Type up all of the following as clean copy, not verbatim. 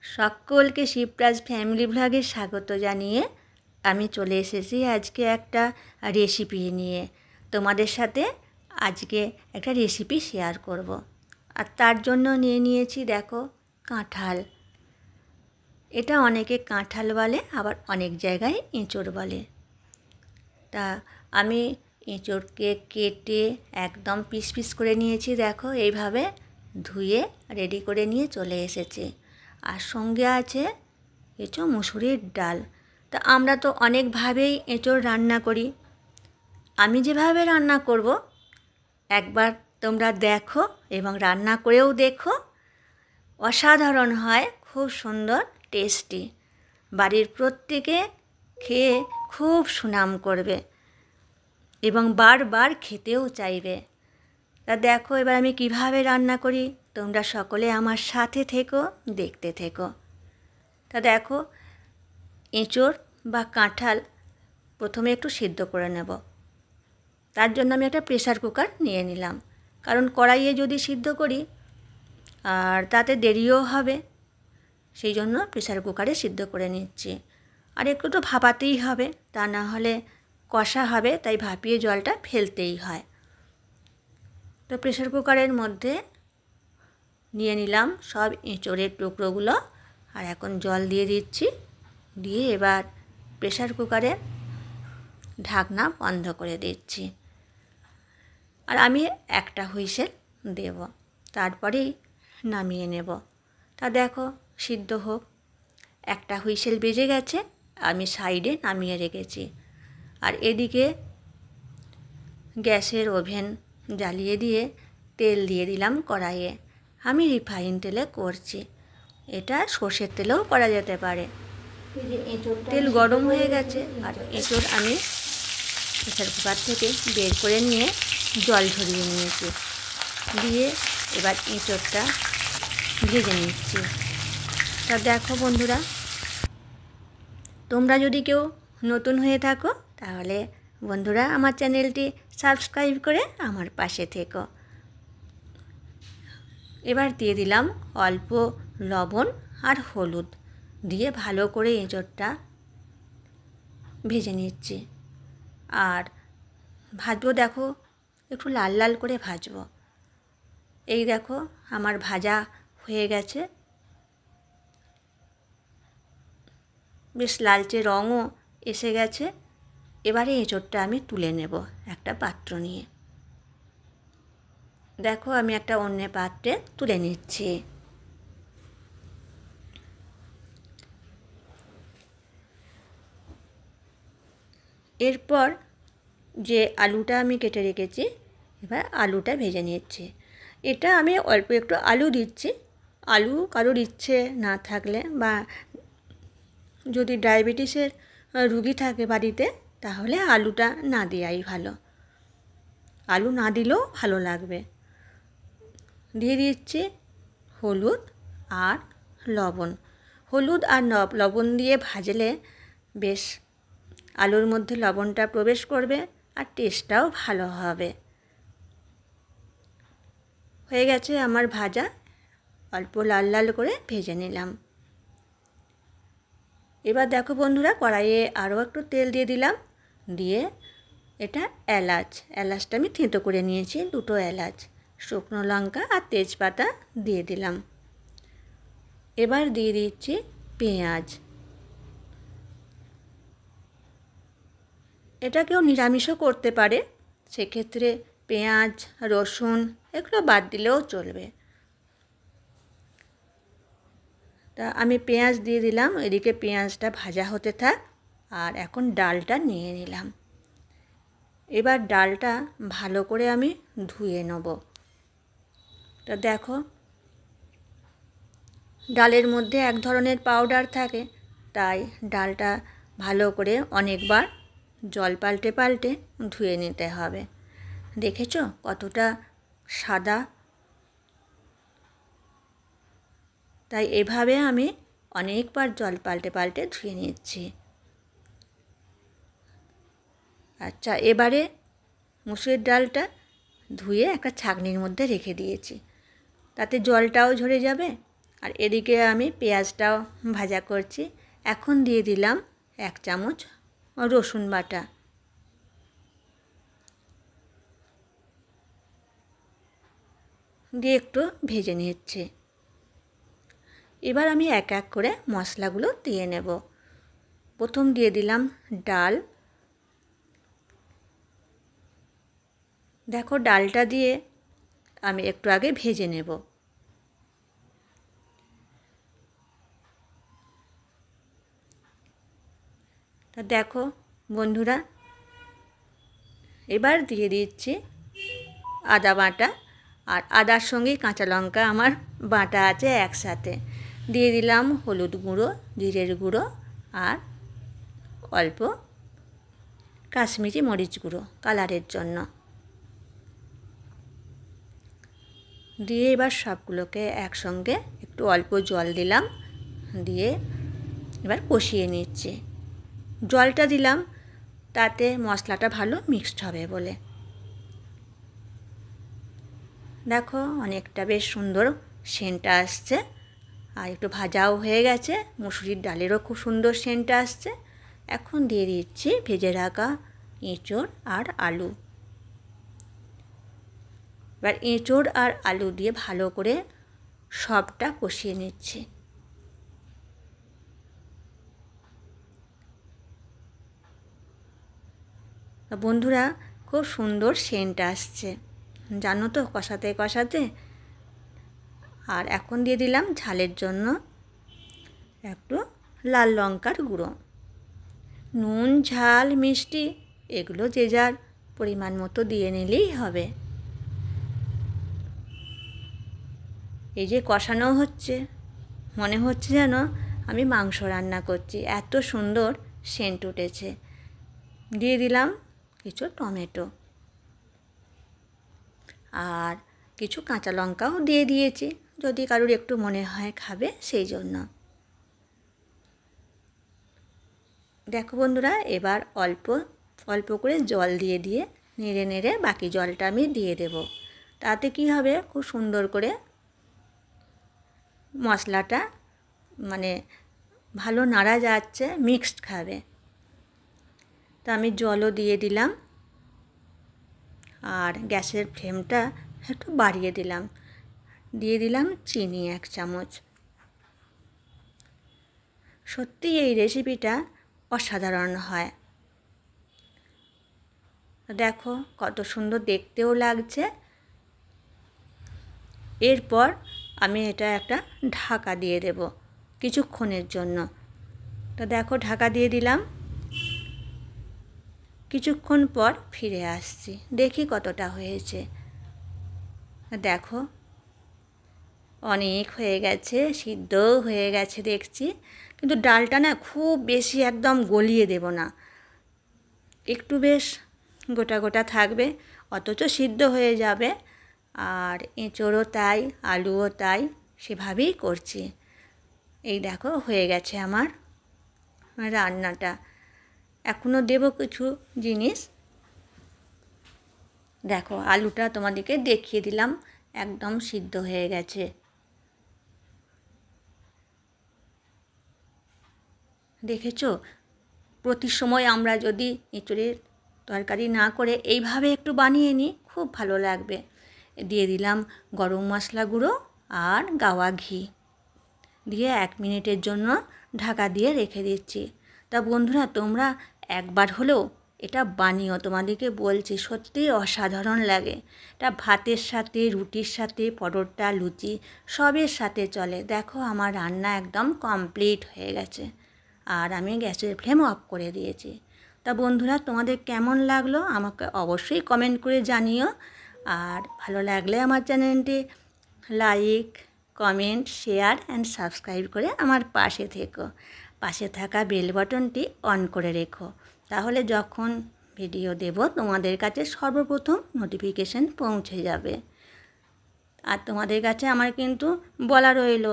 সকলকে শিবরাজ ফ্যামিলি ব্লগে স্বাগত জানিয়ে আমি চলে এসেছি আজকে একটা রেসিপি নিয়ে। তোমাদের সাথে আজকে একটা রেসিপি শেয়ার করব। আর তার জন্য নিয়ে নিয়েছি দেখো কাঁঠাল। এটা অনেকে কাঁঠাল বলে, আবার অনেক জায়গায় এঁচোড় বলে। তা আমি এঁচোড়কে কেটে একদম পিস পিস করে নিয়েছি। দেখো এইভাবে ধুয়ে রেডি করে নিয়ে চলে এসেছি। আর সঙ্গে আছে এঁচোড় মুসুরির ডাল। তা আমরা তো অনেকভাবেই এঁচোড় রান্না করি। আমি যেভাবে রান্না করব একবার তোমরা দেখো এবং রান্না করেও দেখো। অসাধারণ হয়, খুব সুন্দর টেস্টি। বাড়ির প্রত্যেকে খেয়ে খুব সুনাম করবে এবং বারবার খেতেও চাইবে। তা দেখো এবার আমি কিভাবে রান্না করি, তোমরা সকলে আমার সাথে থেকো, দেখতে থেকো। তা দেখো এঁচোড় বা কাঁঠাল প্রথমে একটু সিদ্ধ করে নেব। তার জন্য আমি একটা প্রেসার কুকার নিয়ে নিলাম, কারণ কড়াইয়ে যদি সিদ্ধ করি আর তাতে দেরিও হবে, সেই জন্য প্রেসার কুকারে সিদ্ধ করে নিচ্ছি। আর একটু তো ভাপাতেই হবে, তা না হলে কষা হবে, তাই ভাপিয়ে জলটা ফেলতেই হয়। তো প্রেসার কুকারের মধ্যে নিয়ে নিলাম সব এঁচোড়ের টুকরোগুলো, আর এখন জল দিয়ে দিচ্ছি। দিয়ে এবার প্রেসার কুকারে ঢাকনা বন্ধ করে দিচ্ছি। আর আমি একটা হুইসেল দেব, তারপরেই নামিয়ে নেব। তা দেখো সিদ্ধ হোক। একটা হুইসেল বেজে গেছে, আমি সাইডে নামিয়ে রেখেছি। আর এদিকে গ্যাসের ওভেন জ্বালিয়ে দিয়ে তেল দিয়ে দিলাম কড়াইয়ে। আমি রিফাইন তেলে করছি, এটা সর্ষের তেলেও করা যেতে পারে। তেল গরম হয়ে গেছে, আর এঁচোড় আমি প্রেসার কুকার থেকে বের করে নিয়ে জল ঝরিয়ে নিয়েছি। দিয়ে এবার এঁচোড়টা ভেজে নিচ্ছি। তা দেখো বন্ধুরা, তোমরা যদি কেউ নতুন হয়ে থাকো তাহলে বন্ধুরা আমার চ্যানেলটি সাবস্ক্রাইব করে আমার পাশে থেকো। এবার দিয়ে দিলাম অল্প লবণ আর হলুদ, দিয়ে ভালো করে এঁচোড়টা ভেজে নিচ্ছি। আর ভাজবো, দেখো একটু লাল লাল করে ভাজবো। এই দেখো আমার ভাজা হয়ে গেছে, বেশ লালচে রঙও এসে গেছে। এবারে এঁচোড়টা আমি তুলে নেব একটা পাত্র নিয়ে। দেখো আমি একটা অন্য পাত্রে তুলে নিচ্ছি। এরপর যে আলুটা আমি কেটে রেখেছি, এবার আলুটা ভেজে নিচ্ছি। এটা আমি অল্প একটু আলু দিচ্ছি। আলু কারোর ইচ্ছে না থাকলে বা যদি ডায়াবেটিসের রুগী থাকে বাড়িতে, তাহলে আলুটা না দেওয়াই ভালো। আলু না দিলেও ভালো লাগবে। দিয়ে দিচ্ছি হলুদ আর লবণ। হলুদ আর লবণ দিয়ে ভাজলে বেশ আলুর মধ্যে লবণটা প্রবেশ করবে আর টেস্টটাও ভালো হবে। হয়ে গেছে আমার ভাজা, অল্প লাল লাল করে ভেজে নিলাম। এবার দেখো বন্ধুরা, কড়াইয়ে আরও একটু তেল দিয়ে দিলাম। দিয়ে এটা এলাচটা আমি থেঁতো করে নিয়েছি, 2টো এলাচ, শুকনো লঙ্কা আর তেজপাতা দিয়ে দিলাম। এবার দিয়ে দিচ্ছি পেঁয়াজ। এটা কেউ নিরামিষও করতে পারে, সেক্ষেত্রে পেঁয়াজ রসুন এগুলো বাদ দিলেও চলবে। তা আমি পেঁয়াজ দিয়ে দিলাম, এদিকে পেঁয়াজটা ভাজা হতে থাক। আর এখন ডালটা নিয়ে নিলাম। এবার ডালটা ভালো করে আমি ধুয়ে নেব। তা দেখো ডালের মধ্যে এক ধরনের পাউডার থাকে, তাই ডালটা ভালো করে অনেকবার জল পাল্টে পাল্টে ধুয়ে নিতে হবে। দেখেছো কতটা সাদা? তাই এভাবে আমি অনেকবার জল পাল্টে পাল্টে ধুয়ে নিচ্ছি। আচ্ছা, এবারে মুসুরির ডালটা ধুয়ে একটা ছাঁকনির মধ্যে রেখে দিয়েছি, তাতে জলটাও ঝরে যাবে আর এদিকে আমি পেঁয়াজটাও ভাজা করছি। এখন দিয়ে দিলাম 1 চামচ রসুন বাটা। দিয়ে একটু ভেজে নিচ্ছি। এবার আমি এক এক করে মশলাগুলো দিয়ে নেব। প্রথম দিয়ে দিলাম ডাল। দেখো ডালটা দিয়ে আমি একটু আগে ভেজে নেব। তা দেখো বন্ধুরা, এবার দিয়ে দিচ্ছি আদা বাটা। আর আদার সঙ্গে কাঁচা লঙ্কা আমার বাটা আছে একসাথে। দিয়ে দিলাম হলুদ গুঁড়ো, জিরের গুঁড়ো আর অল্প কাশ্মীরি মরিচ গুঁড়ো কালারের জন্য। দিয়ে এবার সবগুলোকে একসঙ্গে একটু অল্প জল দিলাম, দিয়ে এবার কষিয়ে নিচ্ছি। জলটা দিলাম তাতে মশলাটা ভালো মিক্সড হবে বলে। দেখো অনেকটা বেশ সুন্দর সেন্টটা আসছে, আর একটু ভাজাও হয়ে গেছে। মুসুরির ডালেরও খুব সুন্দর সেন্টটা আসছে। এখন দিয়ে দিচ্ছি ভেজে রাখা এঁচোড় আর আলু। এবার এঁচোড় আর আলু দিয়ে ভালো করে সবটা কষিয়ে নিচ্ছি। বন্ধুরা খুব সুন্দর সেন্ট আসছে, জানো তো, কষাতে কষাতে। আর এখন দিয়ে দিলাম ঝালের জন্য একটু লাল লঙ্কার গুঁড়ো। নুন ঝাল মিষ্টি এগুলো যে যার পরিমাণ মতো দিয়ে নিলেই হবে। এই যে কষানো হচ্ছে, মনে হচ্ছে যেন আমি মাংস রান্না করছি, এত সুন্দর সেন্ট উঠেছে। দিয়ে দিলাম কিছু টমেটো আর কিছু কাঁচা লঙ্কাও দিয়ে দিয়েছি, যদি কারোর একটু মনে হয় খাবে সেই জন্য। দেখো বন্ধুরা, এবার অল্প অল্প করে জল দিয়ে দিয়ে নেড়ে নেড়ে বাকি জলটা আমি দিয়ে দেব। তাতে কি হবে, খুব সুন্দর করে মশলাটা মানে ভালো নাড়া যাচ্ছে, মিক্সড খাবে। তা আমি জলও দিয়ে দিলাম আর গ্যাসের ফ্লেমটা একটু বাড়িয়ে দিলাম। দিয়ে দিলাম চিনি 1 চামচ। সত্যি এই রেসিপিটা অসাধারণ হয়। দেখো কত সুন্দর দেখতেও লাগছে। এরপর আমি এটা একটা ঢাকা দিয়ে দেব কিছুক্ষণের জন্য। তো দেখো ঢাকা দিয়ে দিলাম। কিছুক্ষণ পর ফিরে আসছি, দেখি কতটা হয়েছে। দেখো অনেক হয়ে গেছে, সিদ্ধও হয়ে গেছে দেখছি। কিন্তু ডালটা না খুব বেশি একদম গলিয়ে দেব না, একটু বেশ গোটা গোটা থাকবে, অথচ সিদ্ধ হয়ে যাবে। আর এঁচোড়ও তাই, আলুও তাই, সেভাবেই করছি। এই দেখো হয়ে গেছে আমার রান্নাটা। এখনও দেব কিছু জিনিস। দেখো আলুটা তোমাদেরকে দেখিয়ে দিলাম, একদম সিদ্ধ হয়ে গেছে। দেখেছো, প্রতি সময় আমরা যদি এঁচোড়ের তরকারি না করে এইভাবে একটু বানিয়ে নিই, খুব ভালো লাগবে। দিয়ে দিলাম গরম মশলা গুঁড়ো আর গাওয়া ঘি, দিয়ে 1 মিনিটের জন্য ঢাকা দিয়ে রেখে দিচ্ছি। তা বন্ধুরা, তোমরা একবার হলেও এটা বানিও, তোমাদেরকে বলছি সত্যিই অসাধারণ লাগে। এটা ভাতের সাথে, রুটির সাথে, পরোটা, লুচি সবের সাথে চলে। দেখো আমার রান্না একদম কমপ্লিট হয়ে গেছে, আর আমি গ্যাসের ফ্লেম অফ করে দিয়েছি। তা বন্ধুরা, তোমাদের কেমন লাগলো আমাকে অবশ্যই কমেন্ট করে জানিও। আর ভালো লাগলে আমার চ্যানেলটি like, comment, share and subscribe করে আমার পাশে থেকো। পাশে থাকা বেল বাটনটি অন করে রেখো, তাহলে যখন ভিডিও দেব তোমাদের কাছে সর্বপ্রথম নোটিফিকেশান পৌঁছে যাবে। আর তোমাদের কাছে আমার কিন্তু বলা রইল,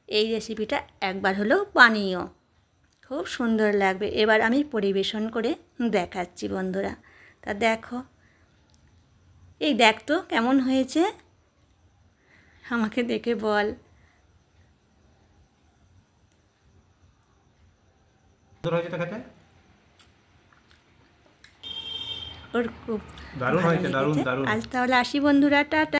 এই রেসিপিটা একবার হলেও বানিও, খুব সুন্দর লাগবে। এবার আমি পরিবেশন করে দেখাচ্ছি বন্ধুরা। তা দেখো, এই দেখ তো কেমন হয়েছে, আমাকে দেখে বল। হয়েছে তো খেতে, ওর খুব দারুণ ভালো হয়েছে, দারুণ লেগেছে। দারুণ। আজ তাহলে আসি বন্ধুরা, টাটা।